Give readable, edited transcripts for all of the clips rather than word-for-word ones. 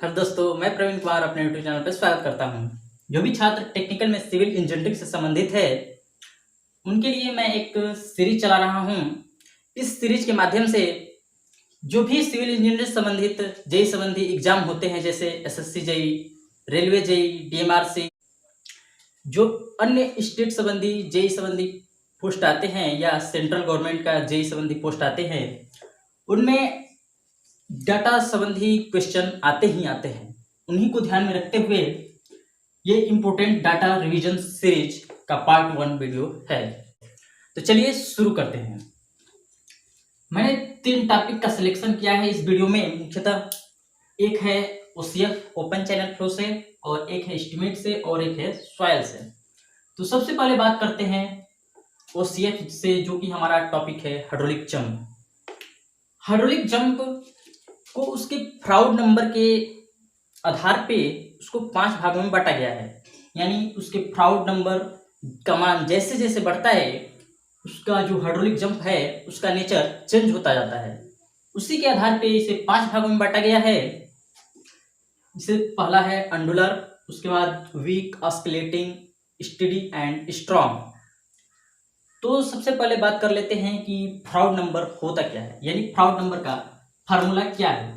Hello दोस्तों, मैं प्रवीण कुमार अपने यूट्यूब चैनल पर स्वागत करता हूं। जो भी छात्र टेक्निकल में सिविल इंजीनियरिंग से संबंधित है, उनके लिए मैं एक सीरीज चला रहा हूं। इस सीरीज के माध्यम से जो भी सिविल इंजीनियरिंग से संबंधित जेई संबंधी एग्जाम होते हैं, जैसे SSC JE, railway JE, DMRC, जो अन्य स्टेट संबंधी जेई संबंधी पोस्ट आते हैं या सेंट्रल गवर्नमेंट का जेई संबंधी पोस्ट आते हैं, उनमें डाटा संबंधी क्वेश्चन आते ही आते हैं। उन्हीं को ध्यान में रखते हुए ये इम्पोर्टेंट डाटा रिवीजन सीरीज का पार्ट 1 वीडियो है। तो चलिए शुरू करते हैं। मैंने 3 टॉपिक का सिलेक्शन किया है इस वीडियो में। मुख्यतः एक है ओसीएफ ओपन चैनल फ्लो से, और एक है एस्टिमेट से, और एक है सॉइल से। तो सबसे पहले बात करते हैं ओसीएफ से, जो कि हमारा टॉपिक है हाइड्रोलिक जंप। हाइड्रोलिक जंप को उसके फ्राउड नंबर के आधार पे उसको 5 भागों में बांटा गया है। यानी उसके फ्राउड नंबर का मान जैसे जैसे बढ़ता है, उसका जो हाइड्रोलिक जंप है उसका नेचर चेंज होता जाता है। उसी के आधार पे इसे 5 भागों में बांटा गया है। जिसे पहला है अंडुलर, उसके बाद weak, oscillating, steady and strong. तो सबसे पहले बात कर लेते हैं कि फ्राउड नंबर होता क्या है, यानी फ्राउड नंबर का फार्मूला क्या है।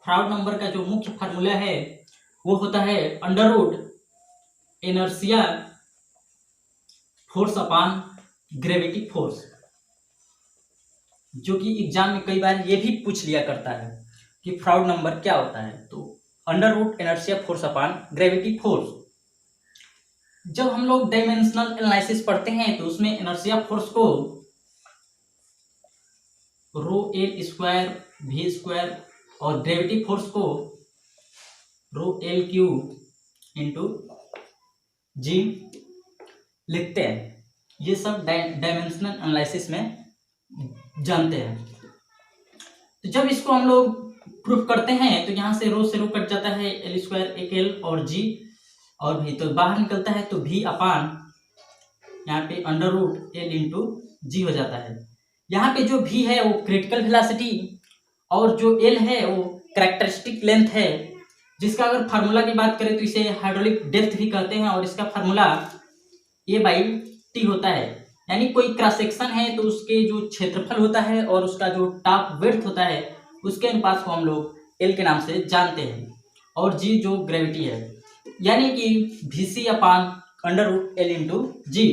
फ्राउड नंबर का जो मुख्य फार्मूला है वो होता है under root inertia force upon gravity force, जो कि एग्जाम में कई बार ये भी पूछ लिया करता है कि फ्राउड नंबर क्या होता है। तो under root inertia force upon gravity force. जब हम लोग डायमेंशनल एनालिसिस पढ़ते हैं तो उसमें इनर्शिया फोर्स को rho L square V square और ग्रेविटी फोर्स को rho L Q into G लिखते हैं। ये सब डायमेंशनल एनालिसिस में जानते हैं। तो जब इसको हम लोग प्रूफ करते हैं तो यहाँ से रो कट जाता है, एल स्क्वायर एक एल और जी और भी, तो बाहर निकलता है तो भी अपान यहाँ पे अंडर रूट एल इंटू जी हो जाता है। यहाँ पे जो भी है वो क्रिटिकल वेलोसिटी और जो एल है वो कैरेक्टरिस्टिक लेंथ है, जिसका अगर फार्मूला की बात करें तो इसे हाइड्रोलिक डेप्थ भी कहते हैं, और इसका फार्मूला A/T होता है। यानी कोई क्रॉस सेक्शन है तो उसके जो क्षेत्रफल होता है और उसका जो टॉप विड्थ होता है उसके अनुपात को हम लोग एल के नाम से जानते हैं, और जी जो ग्रेविटी है, यानी कि VC upon under root L into G.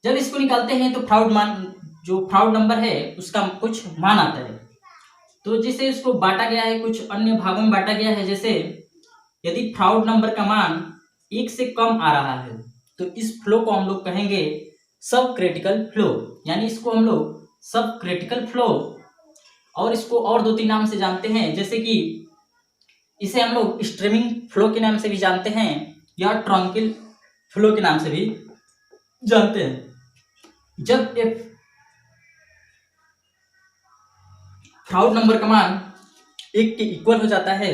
जब इसको निकालते हैं तो फ्राउड नंबर है उसका कुछ मान आता है। तो जिसे इसको बांटा गया है, कुछ अन्य भागों में बांटा गया है। जैसे यदि फ्राउड नंबर का मान 1 से कम आ रहा है तो इस फ्लो को हम लोग कहेंगे सब क्रिटिकल फ्लो, यानी इसको हम लोग सब क्रिटिकल फ्लो, और इसको और 2-3 नाम से जानते हैं। जैसे कि इसे हम लोग स्ट्रीमिंग फ्लो के नाम से भी जानते हैं या ट्रंकिल फ्लो के नाम से भी जानते हैं। जब एक फ्राउड नंबर का मान 1 के इक्वल हो जाता है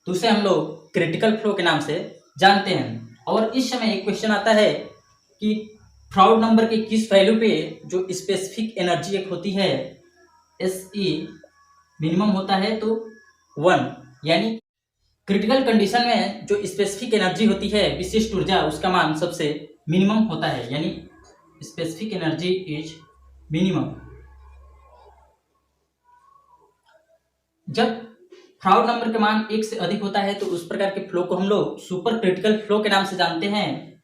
तो उसे हम लोग क्रिटिकल फ्लो के नाम से जानते हैं। और इस समय एक क्वेश्चन आता है कि फ्राउड नंबर के किस वैल्यू पे जो स्पेसिफिक एनर्जी एक होती है SE मिनिमम होता है, तो 1, यानी क्रिटिकल कंडीशन में जो स्पेसिफिक एनर्जी होती है, विशिष्ट ऊर्जा, उसका मान सबसे मिनिमम होता है, यानी स्पेसिफिक एनर्जी इज मिनिमम। जब फ्राउड नंबर का मान 1 से अधिक होता है तो उस प्रकार के फ्लो को हम लोग सुपर क्रिटिकल फ्लो के नाम से जानते हैं,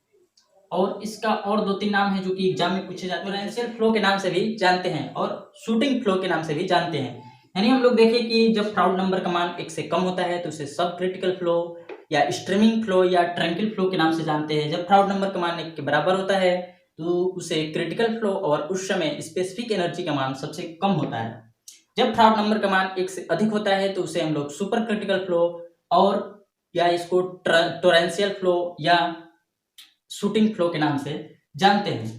और इसका और 2-3 नाम है जो कि एग्जाम में पूछे जाते हैं। टॉरेंशियल फ्लो के नाम से भी जानते हैं और शूटिंग फ्लो के नाम से भी जानते हैं। यानी हम लोग देखें कि जब फ्राउड नंबर का मान 1 से कम होता है तो उसे सब क्रिटिकल फ्लो या स्ट्रीमिंग फ्लो या ट्रंकिल फ्लो के नाम से जानते हैं। जब फ्राउड नंबर का मान 1 के बराबर होता है तो उसे क्रिटिकल फ्लो, और उस समय स्पेसिफिक एनर्जी का मान सबसे कम होता है। जब फ्राउड नंबर का मान 1 से अधिक होता है तो उसे हम लोग सुपर क्रिटिकल फ्लो और या इसको टॉरेंशियल फ्लो या शूटिंग फ्लो के नाम से जानते हैं।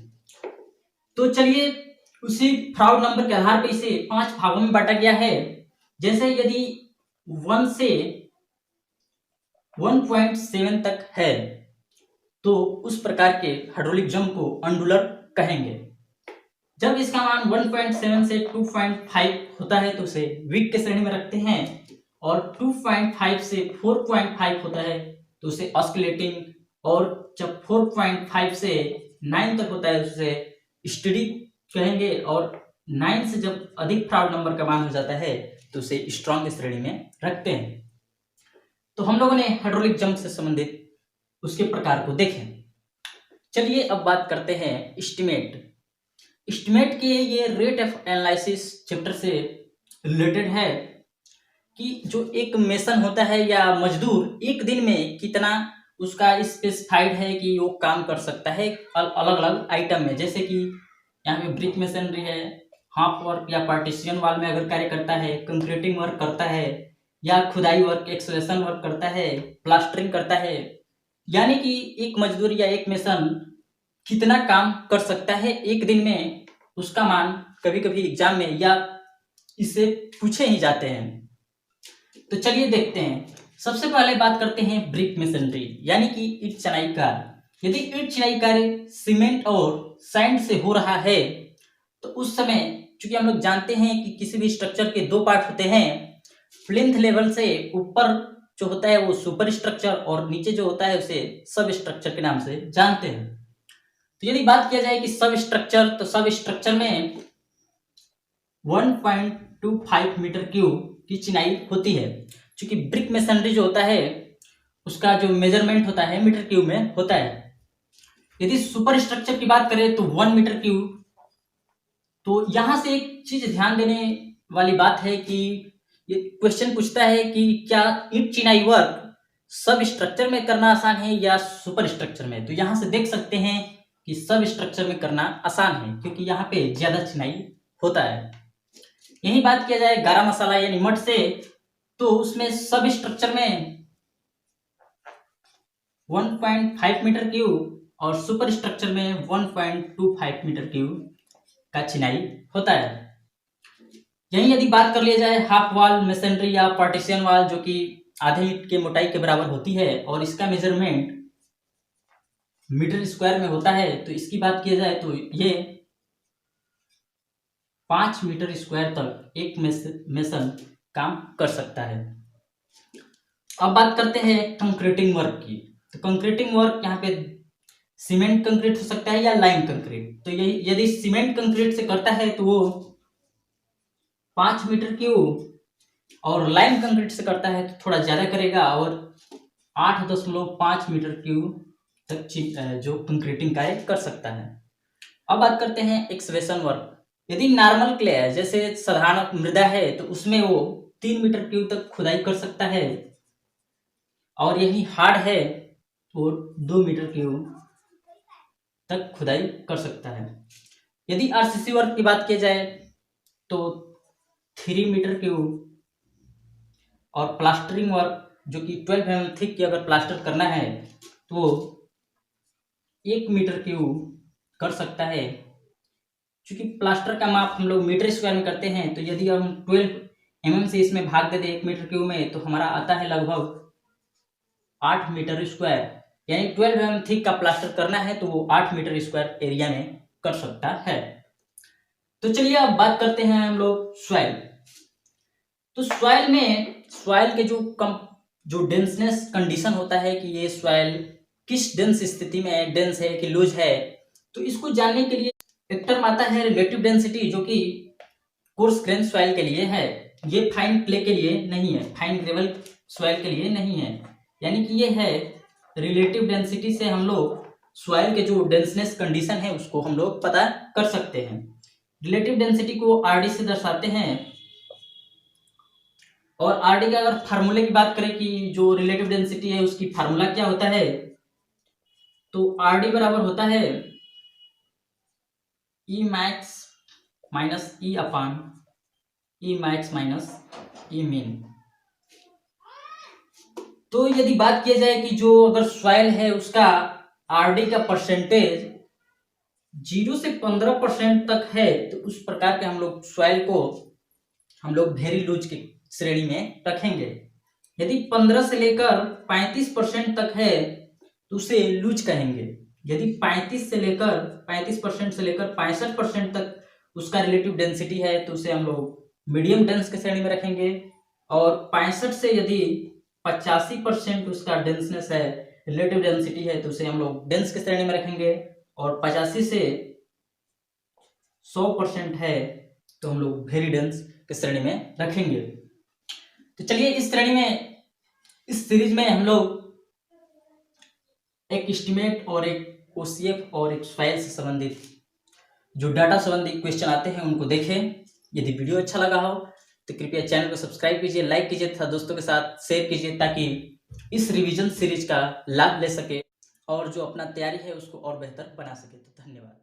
तो चलिए उसी फ्राउड नंबर के आधार पर इसे 5 भागों में बांटा गया है। जैसे यदि 1 से 1.7 तक है तो उस प्रकार के हाइड्रोलिक जंप को अंडुलर कहेंगे। जब इसका मान 1.7 से 2.5 होता है तो उसे वीक के श्रेणी में रखते हैं, और 2.5 से 4.5 होता है तो उसे ऑस्किलेटिंग, और जब 4.5 से 9 तक होता है उसे स्टेडी कहेंगे, और 9 से जब अधिक फ्राउड नंबर का मान हो जाता है तो उसे स्ट्रॉन्ग श्रेणी में रखते हैं। तो हम लोगों ने हाइड्रोलिक जंप से संबंधित उसके प्रकार को देखें। चलिए अब बात करते हैं एस्टिमेट। एस्टिमेट के ये रेट ऑफ एनालिसिस चैप्टर से रिलेटेड है कि जो एक मेसन होता है या मजदूर एक दिन में कितना उसका स्पेसिफाइड है कि वो काम कर सकता है अलग अलग आइटम में, जैसे कि यहाँ पे ब्रिक मेसनरी है, हाफ वर्क या पार्टीशन वाल में अगर कार्य करता है, कंक्रीटिंग वर्क करता है, या खुदाई वर्क, एक्सकवेशन वर्क करता है, प्लास्टरिंग करता है, यानी कि एक मजदूर या एक मेसन कितना काम कर सकता है एक दिन में, उसका मान कभी कभी एग्जाम में या इससे पूछे ही जाते हैं। तो चलिए देखते हैं। सबसे पहले बात करते हैं ब्रिक मेसनरी यानी कि ईंट चिनाई कार्य। यदि ईंट चिनाई कार्य सीमेंट और सैंड से हो रहा है तो उस समय चूंकि हम लोग जानते हैं कि किसी भी स्ट्रक्चर के दो पार्ट होते हैं, प्लिंथ लेवल से ऊपर जो होता है वो सुपर स्ट्रक्चर और नीचे जो होता है उसे सब स्ट्रक्चर के नाम से जानते हैं। तो यदि बात किया जाए कि सब स्ट्रक्चर, तो सब स्ट्रक्चर में 1.25 मीटर क्यूब की चिनाई होती है। क्योंकि ब्रिक मेसनरी जो होता है उसका जो मेजरमेंट होता है मीटर क्यूब में होता है। यदि सुपर स्ट्रक्चर की बात करें तो 1 मीटर क्यूब। तो यहां से एक चीज ध्यान देने वाली बात है कि ये क्वेश्चन पूछता है कि क्या ईंट चिनाई वर्क सब स्ट्रक्चर में करना आसान है या सुपर स्ट्रक्चर में। तो यहां से देख सकते हैं कि सब स्ट्रक्चर में करना आसान है क्योंकि यहाँ पे ज्यादा चिनाई होता है। यही बात किया जाए गारा मसाला यानी मड से, तो उसमें सब स्ट्रक्चर में 1.5 मीटर क्यूब और सुपर स्ट्रक्चर में 1.25 मीटर क्यूब का चिनाई होता है। यही यदि बात कर लिया जाए हाफ वॉल मेसनरी या पार्टीशन वॉल जो कि आधे ईंट के मोटाई के बराबर होती है और इसका मेजरमेंट मीटर स्क्वायर में होता है, तो इसकी बात की जाए तो ये 5 मीटर स्क्वायर तक एक मेसन काम कर सकता है। अब बात करते हैं कंक्रीटिंग वर्क की। तो कंक्रीटिंग वर्क यहाँ पे सीमेंट कंक्रीट हो सकता है या लाइम कंक्रीट। तो यदि सीमेंट कंक्रीट से करता है तो वो 5 मीटर क्यूब, और लाइम कंक्रीट से करता है तो थोड़ा ज्यादा करेगा और 8.5 मीटर क्यूब तक जो कंक्रीटिंग कार्य कर सकता है। अब बात करते हैं एक्सवेशन वर्क। यदि नॉर्मल क्ले है जैसे साधारण मृदा है तो उसमें वो 3 मीटर क्यूब तक खुदाई कर सकता है, और यही हार्ड है तो 2 मीटर क्यूब तक खुदाई कर सकता है। यदि आरसीसी वर्क की बात की जाए तो 3 मीटर क्यूब, और प्लास्टरिंग वर्क जो कि 12 mm थिक की अगर प्लास्टर करना है तो 1 मीटर क्यूब कर सकता है। क्योंकि प्लास्टर का माप हम लोग मीटर स्क्वायर में करते हैं, तो यदि हम 12 mm से इसमें भाग दे दें 1 मीटर क्यूब में तो हमारा आता है लगभग 8 मीटर स्क्वायर। यानी 12 mm थिक का प्लास्टर करना है तो वो 8 मीटर स्क्वायर एरिया में कर सकता है। तो चलिए अब बात करते हैं हम लोग सॉइल। तो सॉइल के जो डेंसनेस कंडीशन होता है कि ये सॉइल किस डेंस स्थिति में डेंस है कि लूज है, तो इसको जानने के लिए एक टर्म आता है रिलेटिव डेंसिटी जो कि कोर्स ग्रेन सॉइल के लिए है। ये फाइन क्ले के लिए नहीं है, फाइन ग्रेवल सॉइल के लिए नहीं है। यानी कि ये है रिलेटिव डेंसिटी से हम लोग सॉइल के जो डेंसनेस कंडीशन है उसको हम लोग पता कर सकते हैं। रिलेटिव डेंसिटी को आरडी से दर्शाते हैं, और आरडी का अगर फार्मूले की बात करें कि जो रिलेटिव डेंसिटी है उसकी फार्मूला क्या होता है, तो आरडी बराबर होता है ई मैक्स माइनस ई अपान ई मैक्स माइनस ई मीन। तो यदि बात किया जाए कि जो अगर सॉइल है उसका आरडी का परसेंटेज 0 से 15% तक है तो उस प्रकार के हम लोग सॉइल को हम लोग वेरी लूज की श्रेणी में रखेंगे। यदि 15 से लेकर 35% तक है तो उसे लूज कहेंगे। यदि 35% से लेकर 65% तक उसका रिलेटिव डेंसिटी है तो उसे हम लोग मीडियम डेंस के श्रेणी में रखेंगे। और 65 से यदि 85% उसका डेंसनेस है, रिलेटिव डेंसिटी है, तो उसे हम लोग डेंस की श्रेणी में रखेंगे। और 85 से 100% है तो हम लोग वेरी डेंस की श्रेणी में रखेंगे। तो चलिए इस श्रेणी में, इस सीरीज में हम लोग एक एस्टीमेट और एक ओसीएफ और एक सॉइल से संबंधित जो डाटा संबंधी क्वेश्चन आते हैं उनको देखें। यदि वीडियो अच्छा लगा हो तो कृपया चैनल को सब्सक्राइब कीजिए, लाइक कीजिए तथा दोस्तों के साथ शेयर कीजिए ताकि इस रिवीजन सीरीज का लाभ ले सके और जो अपना तैयारी है उसको और बेहतर बना सके। तो धन्यवाद।